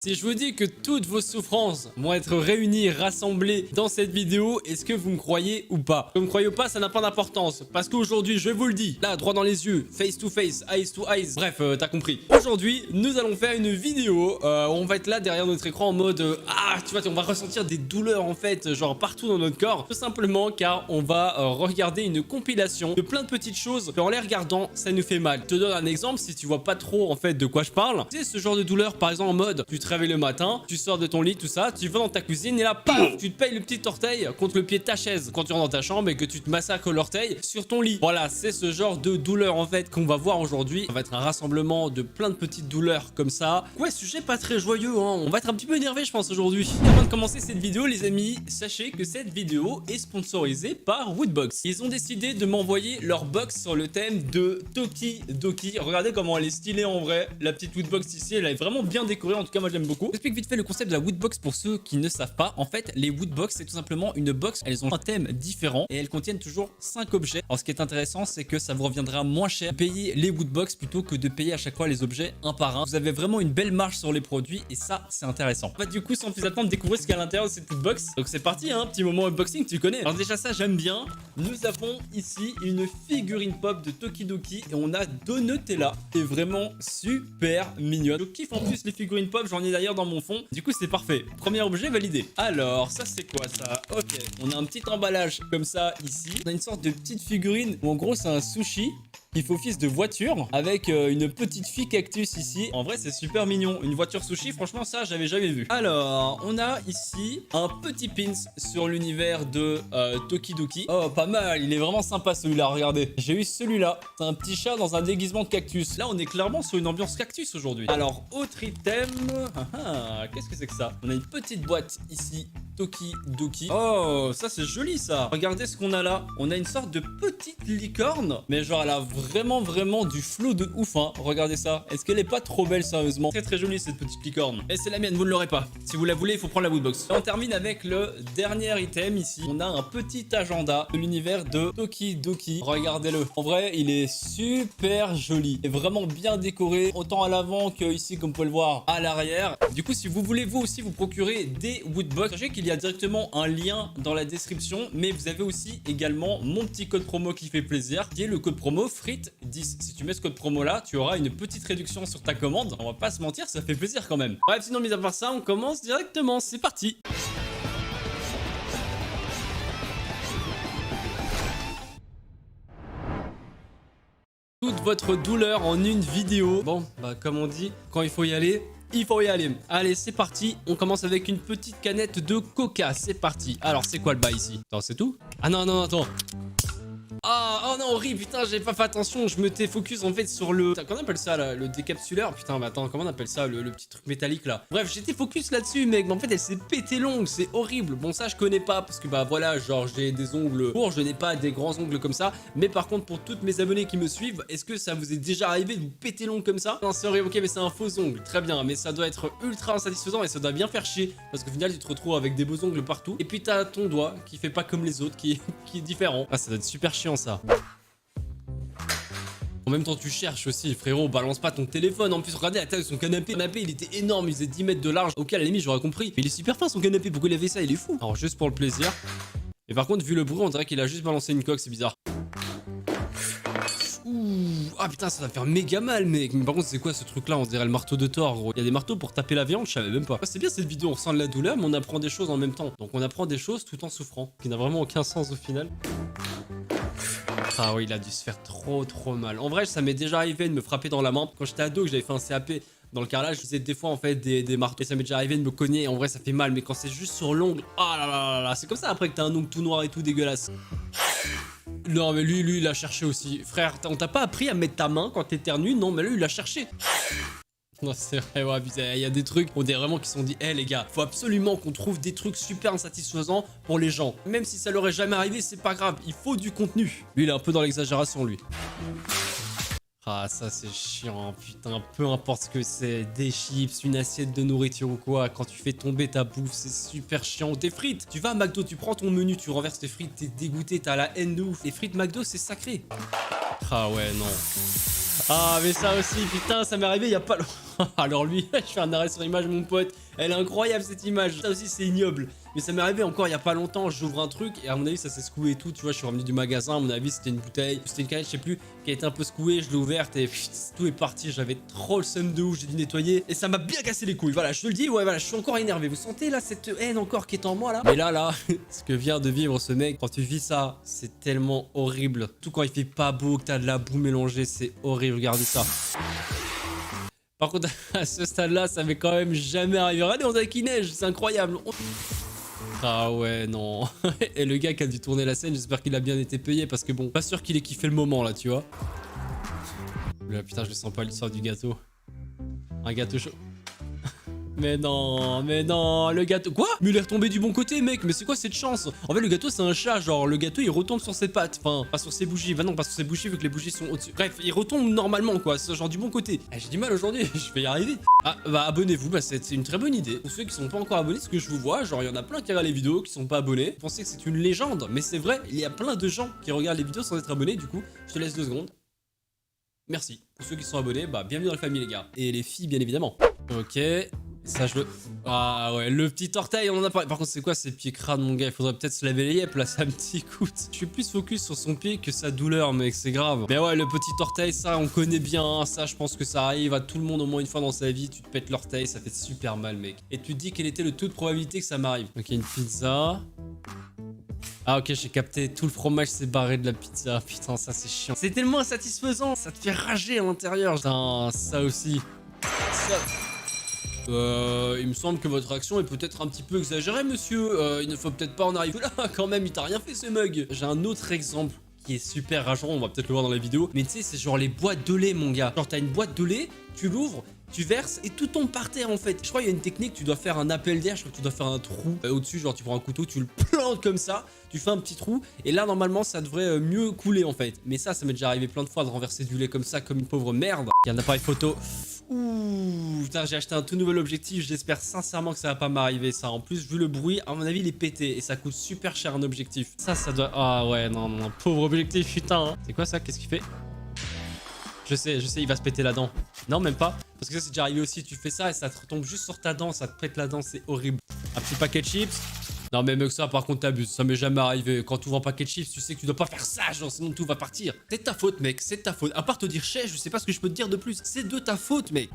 Si je vous dis que toutes vos souffrances vont être réunies, rassemblées dans cette vidéo, est-ce que vous me croyez ou pas? Que vous me croyez ou pas, ça n'a pas d'importance. Parce qu'aujourd'hui, je vous le dis, là, droit dans les yeux, face to face, eyes to eyes, bref, t'as compris. Aujourd'hui, nous allons faire une vidéo où on va être là derrière notre écran en mode tu vois, on va ressentir des douleurs en fait, genre partout dans notre corps. Tout simplement car on va regarder une compilation de plein de petites choses et en les regardant, ça nous fait mal. Je te donne un exemple si tu vois pas trop en fait de quoi je parle. Tu sais, ce genre de douleur, par exemple en mode, tu te réveilles le matin, tu sors de ton lit, tout ça, tu vas dans ta cuisine et là, paf, tu te payes le petit orteil contre le pied de ta chaise quand tu rentres dans ta chambre et que tu te massacres l'orteil sur ton lit. Voilà, c'est ce genre de douleur en fait qu'on va voir aujourd'hui. Ça va être un rassemblement de plein de petites douleurs comme ça. Ouais, sujet pas très joyeux, hein. On va être un petit peu énervé, je pense, aujourd'hui. Avant de commencer cette vidéo, les amis, sachez que cette vidéo est sponsorisée par Woodbox. Ils ont décidé de m'envoyer leur box sur le thème de Toki Doki. Regardez comment elle est stylée en vrai. La petite Woodbox ici, elle est vraiment bien décorée. En tout cas, moi, j'aime beaucoup. J'explique vite fait le concept de la Woodbox pour ceux qui ne savent pas. En fait, les Woodbox, c'est tout simplement une box. Elles ont un thème différent et elles contiennent toujours 5 objets. Alors, ce qui est intéressant, c'est que ça vous reviendra moins cher de payer les Woodbox plutôt que de payer à chaque fois les objets un par un. Vous avez vraiment une belle marge sur les produits et ça, c'est intéressant. Bah, du coup, sans plus attendre, découvrir ce qu'il y a à l'intérieur de cette Woodbox. Donc, c'est parti, hein, petit moment unboxing, tu connais. Alors, déjà, ça, j'aime bien. Nous avons ici une figurine pop de Tokidoki et on a Donatella. C'est vraiment super mignonne. Je kiffe en plus les figurines pop, j'en ai d'ailleurs dans mon fond. Du coup, c'est parfait. Premier objet validé. Alors, ça, c'est quoi ça? Ok, on a un petit emballage comme ça ici. On a une sorte de petite figurine où en gros, c'est un sushi qui fait office de voiture avec une petite fille cactus ici. En vrai, c'est super mignon. Une voiture sushi, franchement, ça, j'avais jamais vu. Alors, on a ici un petit pins sur l'univers de Tokidoki. Oh, pas mal. Il est vraiment sympa celui-là. Regardez. J'ai eu celui-là. C'est un petit chat dans un déguisement de cactus. Là, on est clairement sur une ambiance cactus aujourd'hui. Alors, autre item. Qu'est-ce que c'est que ça? On a une petite boîte ici. Tokidoki. Oh, ça c'est joli ça. Regardez ce qu'on a là. On a une sorte de petite licorne. Mais genre elle a vraiment du flow de ouf hein. Regardez ça. Est-ce qu'elle est pas trop belle sérieusement? Très jolie cette petite licorne. Et c'est la mienne, vous ne l'aurez pas. Si vous la voulez, il faut prendre la Woodbox. Et on termine avec le dernier item ici. On a un petit agenda de l'univers de Tokidoki. Regardez-le. En vrai, il est super joli. Et vraiment bien décoré. Autant à l'avant que ici, comme vous pouvez le voir, à l'arrière. Du coup, si vous voulez vous aussi vous procurer des Woodbox, sachez qu'il y a directement un lien dans la description, mais vous avez aussi également mon petit code promo qui fait plaisir, qui est le code promo FRIT10. Si tu mets ce code promo là, tu auras une petite réduction sur ta commande. On va pas se mentir, ça fait plaisir quand même. Bref, sinon mis à part ça, on commence directement. C'est parti. Toute votre douleur en une vidéo. Bon, bah comme on dit, quand il faut y aller, il faut y aller. Allez, c'est parti. On commence avec une petite canette de coca. C'est parti. Alors, c'est quoi le bail ici? Attends, c'est tout? Ah non, attends. Ah, oh non, horrible, putain, j'ai pas fait attention, je me t'ai focus en fait sur le... Comment on appelle ça là? Le décapsuleur? Putain, mais attends, comment on appelle ça? Le petit truc métallique là. Bref, j'étais focus là-dessus, mec, mais en fait, elle s'est pété l'ongle, c'est horrible. Bon, ça, je connais pas, parce que bah voilà, genre, j'ai des ongles courts, je n'ai pas des grands ongles comme ça. Mais par contre, pour toutes mes abonnés qui me suivent, est-ce que ça vous est déjà arrivé de vous péter l'ongle comme ça? Non, c'est horrible, ok, mais c'est un faux ongle, très bien, mais ça doit être ultra insatisfaisant et ça doit bien faire chier, parce qu'au final, tu te retrouves avec des beaux ongles partout. Et puis, t'as ton doigt qui fait pas comme les autres, qui est différent. Ah, ça doit être super chiant ça. En même temps, tu cherches aussi, frérot, balance pas ton téléphone. En plus, regardez la taille de son canapé. Le canapé, il était énorme, il faisait 10 mètres de large. Ok, à la limite, j'aurais compris. Mais il est super fin son canapé, pourquoi il a fait ça? Il est fou. Alors, juste pour le plaisir. Et par contre, vu le bruit, on dirait qu'il a juste balancé une coque, c'est bizarre. Ouh, ah putain, ça va faire méga mal, mec. Mais par contre, c'est quoi ce truc là? On dirait le marteau de Thor, gros. Il y a des marteaux pour taper la viande, je savais même pas. C'est bien cette vidéo, on ressent de la douleur, mais on apprend des choses en même temps. Donc on apprend des choses tout en souffrant, ce qui n'a vraiment aucun sens au final. Ah oui, il a dû se faire trop mal. En vrai, ça m'est déjà arrivé de me frapper dans la main. Quand j'étais ado, que j'avais fait un CAP dans le carrelage, je faisais des fois en fait des marteaux. Et ça m'est déjà arrivé de me cogner. En vrai, ça fait mal, mais quand c'est juste sur l'ongle, ah là, c'est comme ça après que t'as un ongle tout noir et tout dégueulasse. Non, mais lui, il a cherché aussi. Frère, on t'a pas appris à mettre ta main quand t'éternues? Non, mais lui, il a cherché. Non, c'est vrai, ouais, il y a des trucs, on dirait vraiment qu'ils se sont dit, hé les gars, faut absolument qu'on trouve des trucs super insatisfaisants pour les gens. Même si ça leur est jamais arrivé, c'est pas grave, il faut du contenu. Lui, il est un peu dans l'exagération, lui. Ah, ça c'est chiant, putain, peu importe ce que c'est, des chips, une assiette de nourriture ou quoi, quand tu fais tomber ta bouffe, c'est super chiant. Tes frites, tu vas à McDo, tu prends ton menu, tu renverses tes frites, t'es dégoûté, t'as la haine de ouf. Les frites McDo, c'est sacré. Ah ouais, non. Ah, mais ça aussi, putain, ça m'est arrivé il y a pas longtemps. Alors lui, je fais un arrêt sur image, mon pote. Elle est incroyable cette image. Ça aussi, c'est ignoble. Mais ça m'est arrivé encore il y a pas longtemps. J'ouvre un truc et à mon avis, ça s'est secoué et tout. Tu vois, je suis revenu du magasin. À mon avis, c'était une bouteille, c'était une canette, je sais plus, qui a été un peu secouée. Je l'ai ouverte et tout est parti. J'avais trop le seum de ouf. J'ai dû nettoyer et ça m'a bien cassé les couilles. Voilà, je te le dis. Ouais, voilà, je suis encore énervé. Vous sentez là cette haine encore qui est en moi là? Mais là, ce que vient de vivre ce mec, quand tu vis ça, c'est tellement horrible. Tout quand il fait pas beau, que t'as de la boue mélangée, c'est horrible. Regardez ça. Par contre, à ce stade-là, ça m'est quand même jamais arrivé. Regardez, on dirait qu'il neige, c'est incroyable. Ah ouais, non. Et le gars qui a dû tourner la scène, j'espère qu'il a bien été payé parce que bon, pas sûr qu'il ait kiffé le moment là, tu vois. Là, putain, je le sens pas l'histoire du gâteau. Un gâteau chaud. Mais non, le gâteau... Quoi? Mais il est retombé du bon côté, mec. Mais c'est quoi cette chance? En fait, le gâteau, c'est un chat. Genre, le gâteau, il retombe sur ses pattes. Enfin, pas sur ses bougies. Bah non, pas sur ses bougies, vu que les bougies sont au-dessus. Bref, il retombe normalement, quoi. C'est genre du bon côté. Eh, j'ai du mal aujourd'hui. Je vais y arriver. Ah, bah abonnez-vous. Bah, c'est une très bonne idée. Pour ceux qui sont pas encore abonnés, ce que je vous vois, genre, il y en a plein qui regardent les vidéos, qui sont pas abonnés. Vous pensez que c'est une légende. Mais c'est vrai, il y a plein de gens qui regardent les vidéos sans être abonnés. Du coup, je te laisse 2 secondes. Merci. Pour ceux qui sont abonnés, bah, bienvenue dans la famille, les gars. Et les filles, bien évidemment. Ok. Ça, je le... Ah ouais, le petit orteil, on en a parlé. Par contre, c'est quoi ces pieds crades, mon gars? Il faudrait peut-être se laver les yeux, là, ça me t'écoute. Je suis plus focus sur son pied que sa douleur, mec, c'est grave. Mais ouais, le petit orteil, ça, on connaît bien. Hein. Ça, je pense que ça arrive à tout le monde au moins une fois dans sa vie. Tu te pètes l'orteil, ça fait super mal, mec. Et tu te dis quelle était le taux de probabilité que ça m'arrive. Ok, une pizza. Ah ok, j'ai capté, tout le fromage s'est barré de la pizza. Putain, ça c'est chiant. C'est tellement insatisfaisant, ça te fait rager à l'intérieur. Putain, ça aussi. Ça... il me semble que votre action est peut-être un petit peu exagérée, monsieur. Il ne faut peut-être pas en arriver là, quand même, il t'a rien fait ce mug. J'ai un autre exemple qui est super rageant, on va peut-être le voir dans la vidéo. Mais tu sais, c'est genre les boîtes de lait, mon gars. Genre, t'as une boîte de lait, tu l'ouvres, tu verses et tout tombe par terre en fait. Je crois qu'il y a une technique, tu dois faire un appel d'air, je crois que tu dois faire un trou au-dessus, genre tu prends un couteau, tu le plantes comme ça, tu fais un petit trou et là normalement ça devrait mieux couler en fait. Mais ça m'est déjà arrivé plein de fois de renverser du lait comme ça comme une pauvre merde. Il y a un appareil photo. Ouh, putain, j'ai acheté un tout nouvel objectif, j'espère sincèrement que ça va pas m'arriver ça. En plus, vu le bruit, à mon avis, il est pété et ça coûte super cher un objectif. Ça doit... Ah ouais, non, pauvre objectif, putain. C'est quoi ça? Qu'est-ce qu'il fait? Je sais, il va se péter la dent. Non, même pas. Parce que ça, c'est déjà arrivé aussi. Tu fais ça et ça te retombe juste sur ta dent. Ça te pète la dent, c'est horrible. Un petit paquet de chips. Non, mais mieux que ça, par contre, t'abuses. Ça m'est jamais arrivé. Quand tu ouvres un paquet de chips, tu sais que tu dois pas faire ça, genre, sinon tout va partir. C'est de ta faute, mec. C'est de ta faute. À part te dire chais, je sais pas ce que je peux te dire de plus. C'est de ta faute, mec.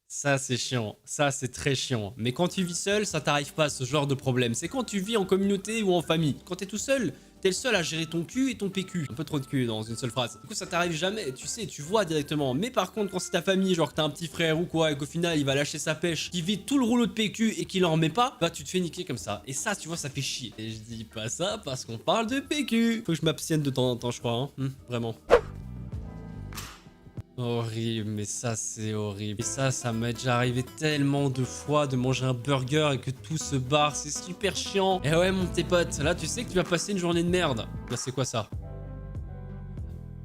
Ça, c'est chiant. Ça, c'est très chiant. Mais quand tu vis seul, ça t'arrive pas ce genre de problème. C'est quand tu vis en communauté ou en famille. Quand t'es tout seul, t'es le seul à gérer ton cul et ton PQ. Un peu trop de cul dans une seule phrase. Du coup, ça t'arrive jamais. Tu sais, tu vois directement. Mais par contre, quand c'est ta famille, genre que t'as un petit frère ou quoi, et qu'au final, il va lâcher sa pêche, qui vide tout le rouleau de PQ et qu'il en remet pas, bah tu te fais niquer comme ça. Et ça, tu vois, ça fait chier. Et je dis pas ça parce qu'on parle de PQ. Faut que je m'abstienne de temps en temps, je crois. Hein. Vraiment. Horrible, mais ça c'est horrible. Et ça m'est déjà arrivé tellement de fois de manger un burger et que tout se barre, c'est super chiant. Et ouais mon petit pote, là tu sais que tu vas passer une journée de merde. Là c'est quoi ça?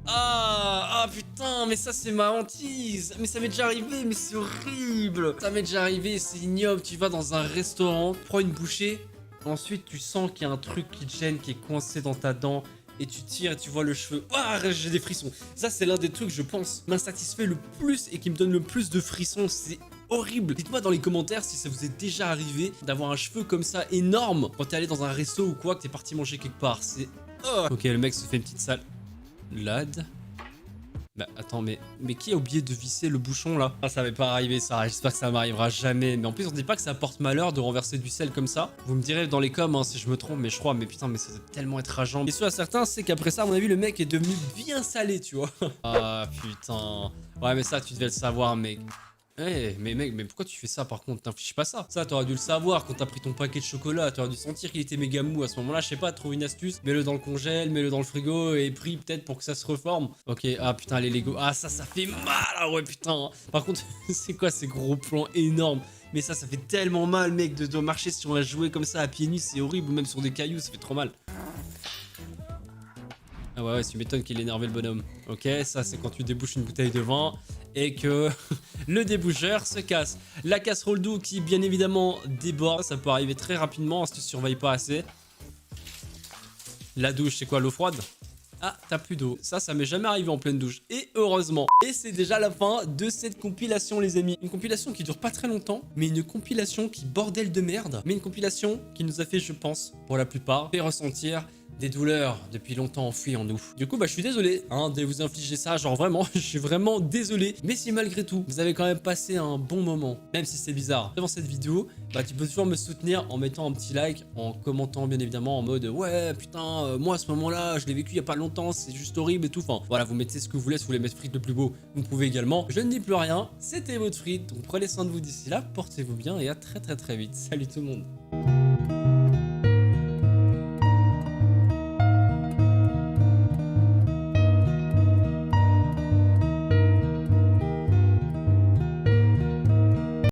Ah putain, mais ça c'est ma hantise. Mais ça m'est déjà arrivé, mais c'est horrible. Ça m'est déjà arrivé, c'est ignoble. Tu vas dans un restaurant, tu prends une bouchée, ensuite tu sens qu'il y a un truc qui te gêne, qui est coincé dans ta dent. Et tu tires et tu vois le cheveu. Ah, j'ai des frissons. Ça, c'est l'un des trucs, je pense, m'insatisfait le plus et qui me donne le plus de frissons. C'est horrible. Dites-moi dans les commentaires si ça vous est déjà arrivé d'avoir un cheveu comme ça énorme quand t'es allé dans un resto ou quoi, que t'es parti manger quelque part. C'est... Oh. Ok, le mec se fait une petite salade. Bah attends, mais qui a oublié de visser le bouchon là? Ah, ça va pas arriver ça, j'espère que ça m'arrivera jamais. Mais en plus on dit pas que ça porte malheur de renverser du sel comme ça. Vous me direz dans les coms hein, si je me trompe, mais je crois, mais putain, mais ça doit tellement être rageant. Et sûr à certains, c'est qu'après ça, à mon avis, le mec est devenu bien salé, tu vois. Ah putain. Ouais mais ça tu devais le savoir mec. Eh, mais mec, mais pourquoi tu fais ça par contre? T'infliges pas ça. Ça, t'aurais dû le savoir quand t'as pris ton paquet de chocolat. T'aurais dû sentir qu'il était méga mou à ce moment-là. Je sais pas, trouve une astuce. Mets-le dans le congèle, mets-le dans le frigo et prie peut-être pour que ça se reforme. Ok, ah putain, les Lego. Ah, ça fait mal. Ah ouais, putain. Par contre, c'est quoi ces gros plans énormes? Mais ça fait tellement mal, mec, de marcher sur un jouet comme ça à pieds nus. C'est horrible, ou même sur des cailloux, ça fait trop mal. Ah ouais, tu m'étonnes qu'il énervait le bonhomme. Ok, ça c'est quand tu débouches une bouteille de vin et que le déboucheur se casse. La casserole d'eau qui bien évidemment déborde, ça peut arriver très rapidement si tu surveilles pas assez. La douche, c'est quoi, l'eau froide? Ah, t'as plus d'eau. Ça m'est jamais arrivé en pleine douche. Et heureusement. Et c'est déjà la fin de cette compilation, les amis. Une compilation qui dure pas très longtemps, mais une compilation qui bordel de merde. Mais une compilation qui nous a fait, je pense, pour la plupart, fait ressentir des douleurs depuis longtemps enfouies en nous. Du coup, je suis désolé de vous infliger ça, genre vraiment, je suis vraiment désolé. Mais si malgré tout, vous avez quand même passé un bon moment, même si c'est bizarre, devant cette vidéo, tu peux toujours me soutenir en mettant un petit like, en commentant bien évidemment en mode ouais putain, moi à ce moment-là, je l'ai vécu il y a pas longtemps, c'est juste horrible et tout. Enfin voilà, vous mettez ce que vous voulez, si vous voulez mettre Frites le plus beau, vous pouvez également. Je ne dis plus rien, c'était votre Frites, donc prenez soin de vous d'ici là, portez-vous bien et à très vite. Salut tout le monde.